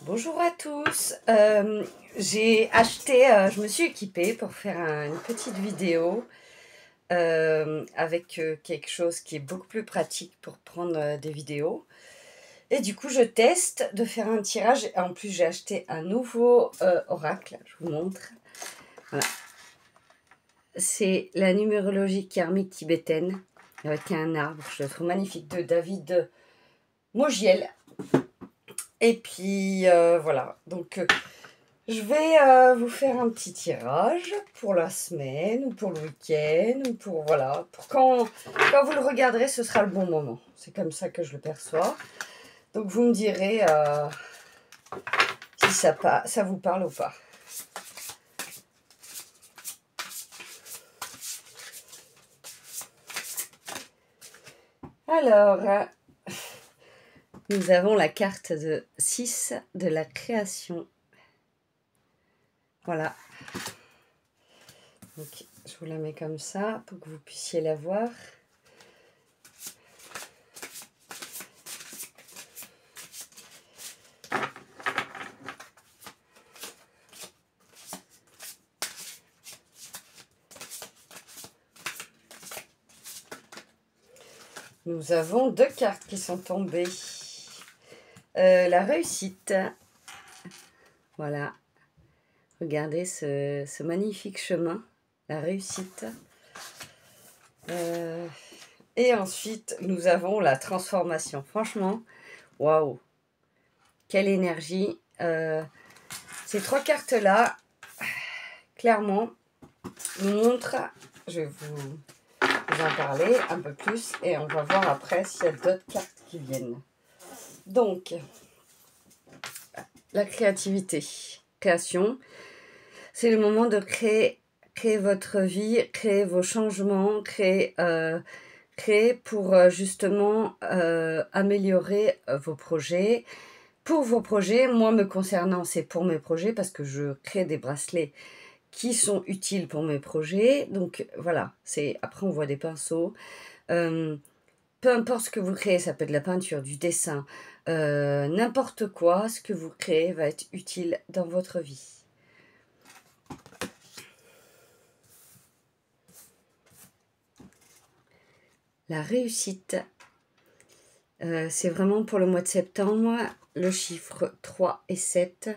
Bonjour à tous. Je me suis équipée pour faire une petite vidéo avec quelque chose qui est beaucoup plus pratique pour prendre des vidéos. Et du coup, je teste de faire un tirage. En plus, j'ai acheté un nouveau oracle. Je vous montre. Voilà. C'est la numérologie karmique tibétaine avec un arbre. Je le trouve magnifique, de David Mogiel. Et puis voilà, donc je vais vous faire un petit tirage pour la semaine ou pour le week-end ou pour voilà, pour quand vous le regarderez, ce sera le bon moment. C'est comme ça que je le perçois. Donc vous me direz si ça vous parle ou pas. Alors, nous avons la carte de 6 de la création. Voilà. Donc, je vous la mets comme ça pour que vous puissiez la voir. Nous avons deux cartes qui sont tombées. La réussite. Voilà. Regardez ce magnifique chemin. La réussite. Et ensuite, nous avons la transformation. Franchement, waouh. Quelle énergie. Ces trois cartes-là, clairement, nous montrent... Je vais vous en parler un peu plus et on va voir après s'il y a d'autres cartes qui viennent. Donc, la créativité, création, c'est le moment de créer votre vie, créer vos changements, créer pour justement améliorer vos projets. Pour vos projets, moi me concernant, c'est pour mes projets parce que je crée des bracelets qui sont utiles pour mes projets. Donc voilà, après on voit des pinceaux. Peu importe ce que vous créez, ça peut être de la peinture, du dessin, n'importe quoi, ce que vous créez va être utile dans votre vie. La réussite, c'est vraiment pour le mois de septembre, le chiffre 3 et 7,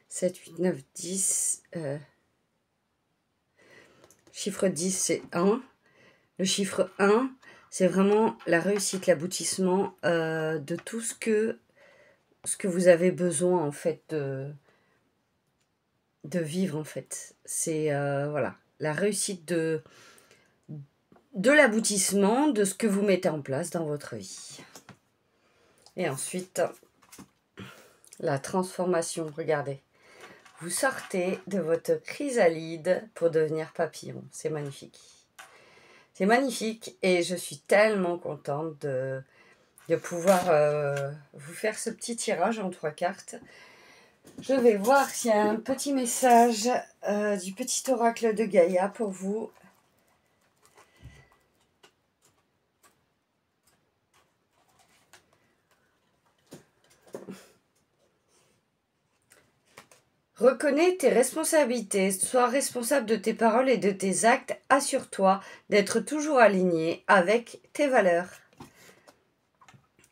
7, 8, 9, 10, chiffre 10 c'est 1, le chiffre 1 c'est vraiment la réussite, l'aboutissement de tout ce que vous avez besoin en fait de vivre en fait. C'est voilà, la réussite de l'aboutissement de ce que vous mettez en place dans votre vie. Et ensuite, la transformation, regardez. Vous sortez de votre chrysalide pour devenir papillon. C'est magnifique. C'est magnifique et je suis tellement contente de pouvoir vous faire ce petit tirage en 3 cartes. Je vais voir s'il y a un petit message du petit oracle de Gaïa pour vous. Reconnais tes responsabilités, sois responsable de tes paroles et de tes actes, assure-toi d'être toujours aligné avec tes valeurs.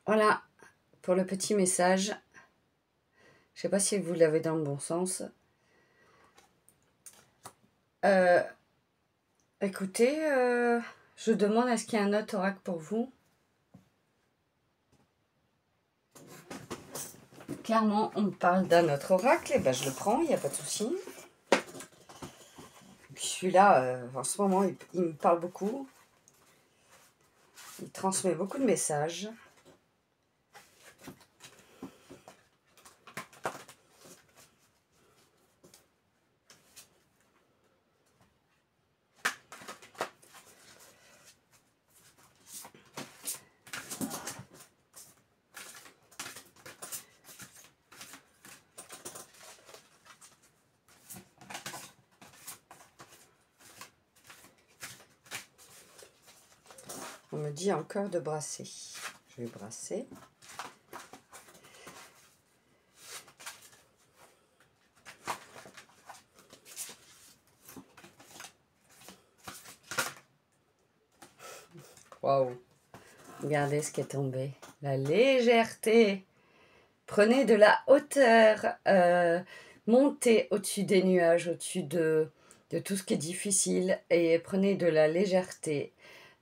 Voilà pour le petit message. Je ne sais pas si vous l'avez dans le bon sens. Écoutez, je demande à ce qu'il y ait un autre oracle pour vous. Clairement, on me parle d'un autre oracle, et ben je le prends, il n'y a pas de souci. Celui-là, en ce moment, il me parle beaucoup. Il transmet beaucoup de messages. On me dit encore de brasser. Je vais brasser. Waouh! Regardez ce qui est tombé. La légèreté. Prenez de la hauteur. Montez au-dessus des nuages, au-dessus de tout ce qui est difficile. Et prenez de la légèreté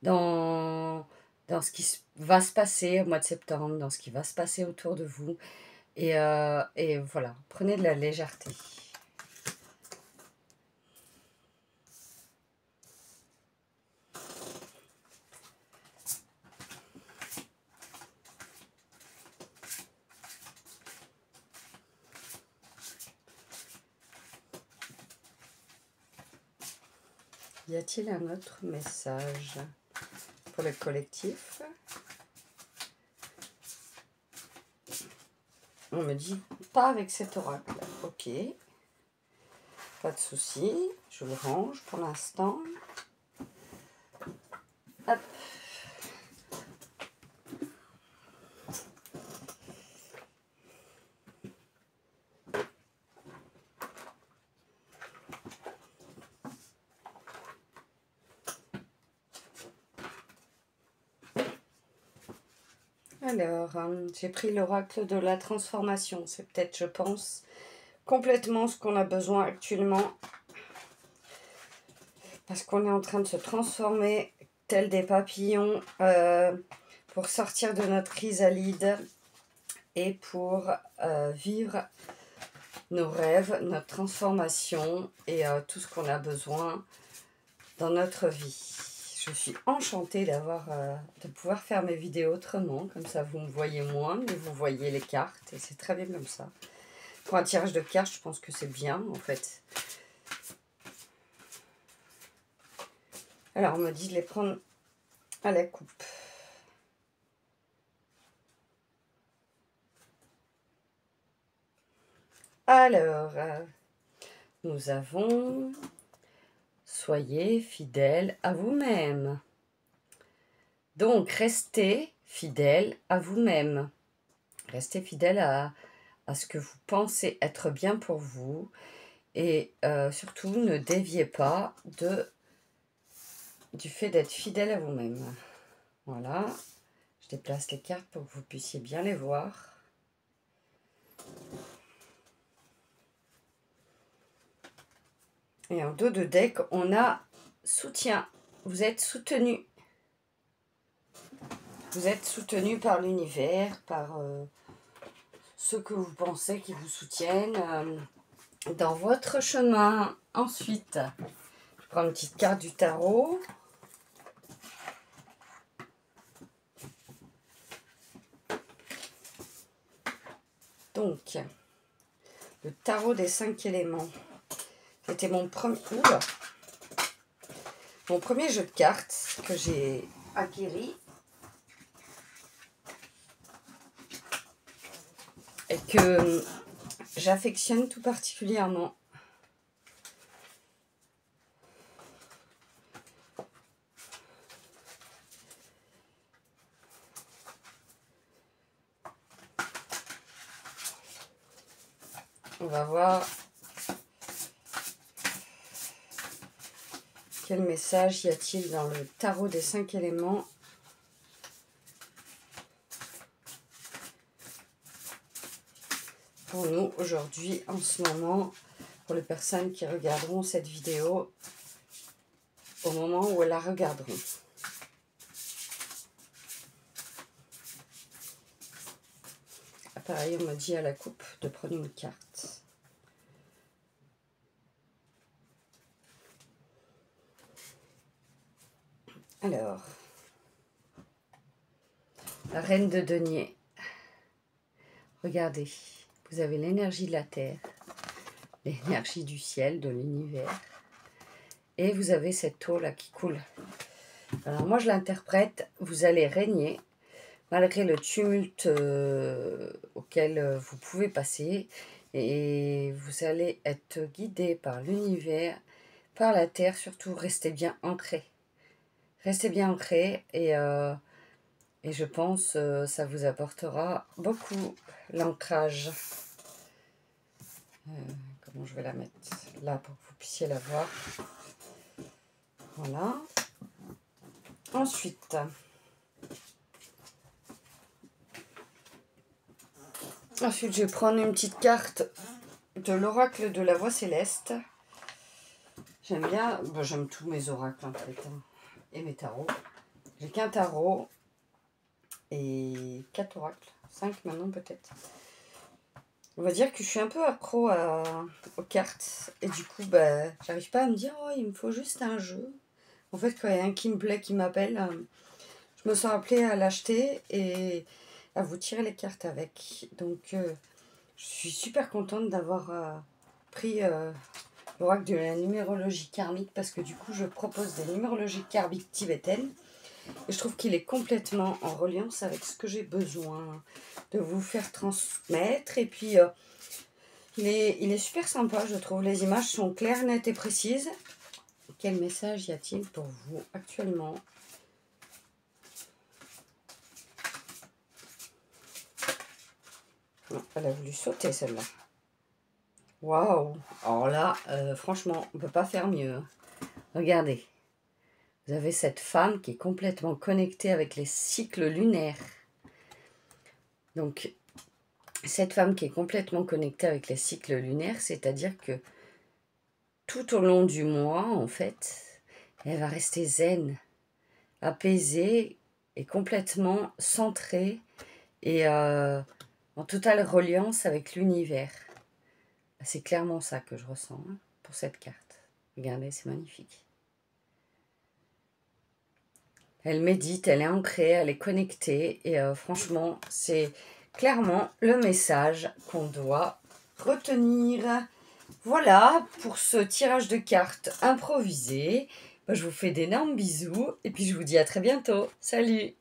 dans ce qui va se passer au mois de septembre, dans ce qui va se passer autour de vous. Et voilà, prenez de la légèreté. Y a-t-il un autre message pour le collectif? On me dit pas avec cet oracle. Ok. Pas de souci. Je le range pour l'instant. Hop. Alors, j'ai pris l'oracle de la transformation. C'est peut-être, je pense, complètement ce qu'on a besoin actuellement. Parce qu'on est en train de se transformer tel des papillons pour sortir de notre chrysalide et pour vivre nos rêves, notre transformation et tout ce qu'on a besoin dans notre vie. Je suis enchantée de pouvoir faire mes vidéos autrement, comme ça vous me voyez moins, mais vous voyez les cartes, et c'est très bien comme ça. Pour un tirage de cartes, je pense que c'est bien, en fait. Alors, on me dit de les prendre à la coupe. Alors, nous avons... Soyez fidèles à vous-même. Donc, restez fidèles à vous-même. Restez fidèles à ce que vous pensez être bien pour vous. Et surtout, ne déviez pas du fait d'être fidèle à vous-même. Voilà. Je déplace les cartes pour que vous puissiez bien les voir. Et en dos de deck, on a soutien. Vous êtes soutenu. Vous êtes soutenu par l'univers, par ceux que vous pensez qui vous soutiennent dans votre chemin. Ensuite, je prends une petite carte du tarot. Donc, le tarot des 5 éléments. C'était mon premier jeu de cartes que j'ai acquis et que j'affectionne tout particulièrement. On va voir quel message y a-t-il dans le tarot des 5 éléments. Pour nous aujourd'hui, en ce moment, pour les personnes qui regarderont cette vidéo au moment où elles la regarderont. Pareil, on m'a dit à la coupe de prendre une carte. Alors, la reine de denier. Regardez, vous avez l'énergie de la terre, l'énergie du ciel, de l'univers. Et vous avez cette eau là qui coule. Alors moi je l'interprète, vous allez régner malgré le tumulte auquel vous pouvez passer. Et vous allez être guidé par l'univers, par la terre, surtout restez bien ancré. Restez bien ancré et je pense ça vous apportera beaucoup l'ancrage. Comment je vais la mettre là pour que vous puissiez la voir. Voilà. Ensuite, Ensuite, je vais prendre une petite carte de l'oracle de la voix céleste. J'aime bien, bon, j'aime tous mes oracles en fait, hein, et mes tarots. J'ai qu'un tarot et 4 oracles, 5 maintenant peut-être. On va dire que je suis un peu accro aux cartes et du coup, bah, j'arrive pas à me dire, oh, il me faut juste un jeu. En fait, quand il y a un qui me plaît, qui m'appelle, je me sens appelée à l'acheter et à vous tirer les cartes avec. Donc, je suis super contente d'avoir pris l'oracle de la numérologie karmique parce que du coup, je propose des numérologies karmiques tibétaines. Et je trouve qu'il est complètement en reliance avec ce que j'ai besoin de vous faire transmettre. Et puis, il est super sympa, je trouve. Les images sont claires, nettes et précises. Quel message y a-t-il pour vous actuellement? Non, elle a voulu sauter celle-là. Waouh! Alors là, franchement, on ne peut pas faire mieux. Regardez. Vous avez cette femme qui est complètement connectée avec les cycles lunaires. Donc, cette femme qui est complètement connectée avec les cycles lunaires, c'est-à-dire que tout au long du mois, en fait, elle va rester zen, apaisée et complètement centrée et en totale reliance avec l'univers. C'est clairement ça que je ressens pour cette carte. Regardez, c'est magnifique. Elle médite, elle est ancrée, elle est connectée et franchement, c'est clairement le message qu'on doit retenir. Voilà pour ce tirage de cartes improvisé. Je vous fais d'énormes bisous et puis je vous dis à très bientôt. Salut!